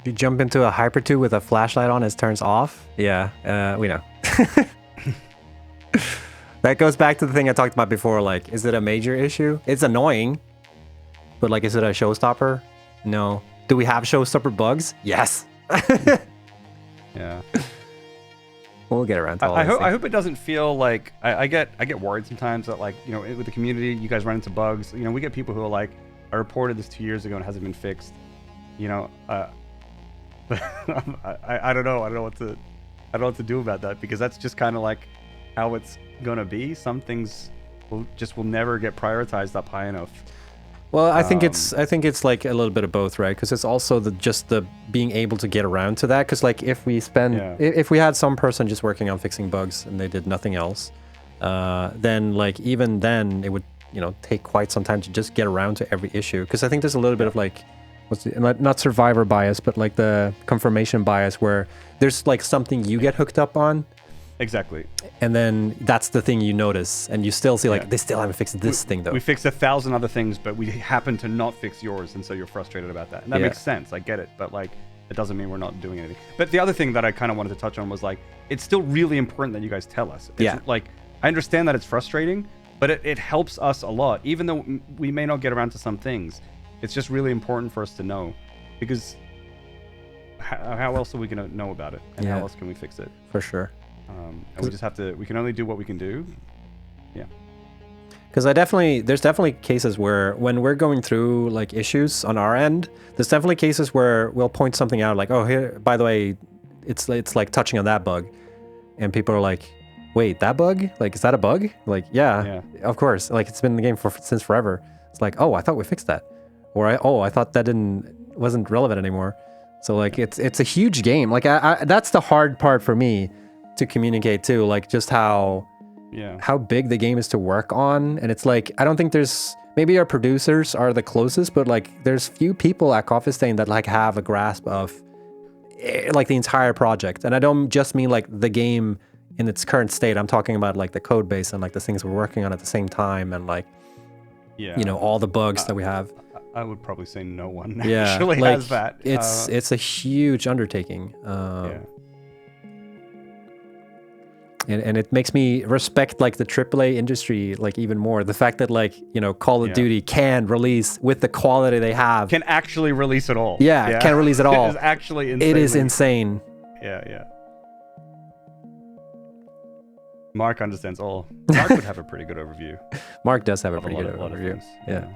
If you jump into a Hyper 2 with a flashlight on, it turns off. Yeah, we know. That goes back to the thing I talked about before. Like, is it a major issue? It's annoying, but like, is it a showstopper? No. Do we have showstopper bugs? Yes. Yeah. We'll get around to all I these hope it doesn't feel like I get worried sometimes that, like, you know, with the community, you guys run into bugs. You know, we get people who are like, I reported this 2 years ago and it hasn't been fixed. You know, I don't know. I don't know what to do about that, because that's just kind of like how it's gonna be. Some things will never get prioritized up high enough. Well, I think it's like a little bit of both, right? Because it's also the being able to get around to that. Because like if we had some person just working on fixing bugs and they did nothing else, then like even then it would, you know, take quite some time to just get around to every issue. Because I think there's a little bit of like, not survivor bias, but like the confirmation bias, where there's like something you get hooked up on. Exactly. And then that's the thing you notice, and you still see like, they still haven't fixed this thing though. We fixed 1,000 other things, but we happen to not fix yours, and so you're frustrated about that. And that makes sense. I get it, but like, it doesn't mean we're not doing anything. But the other thing that I kind of wanted to touch on was like, it's still really important that you guys tell us. It's like, I understand that it's frustrating, but it helps us a lot, even though we may not get around to some things. It's just really important for us to know, because how else are we going to know about it, and how else can we fix it? For sure. And we just have to. We can only do what we can do. Yeah. Because there's definitely cases where when we're going through like issues on our end, there's definitely cases where we'll point something out like, oh, here, by the way, it's like touching on that bug, and people are like, wait, that bug? Like, is that a bug? Like, yeah. Of course. Like, it's been in the game since forever. It's like, oh, I thought we fixed that, or I thought that wasn't relevant anymore. So like, it's a huge game. Like, that's the hard part for me to communicate too, like just how big the game is to work on. And it's like, I don't think maybe our producers are the closest, but like there's few people at Coffee Stain that like have a grasp of like the entire project. And I don't just mean like the game in its current state. I'm talking about like the code base and like the things we're working on at the same time, and like, you know, all the bugs that we have. I would probably say no one actually like, has that. It's a huge undertaking. And it makes me respect like the AAA industry like even more. The fact that like, you know, Call of Duty can release with the quality they have. Can actually release it all. Can release it all. It is actually insane. It is insane. Yeah. Mark understands all. Mark would have a pretty good overview. Mark does have a pretty good overview. Yeah.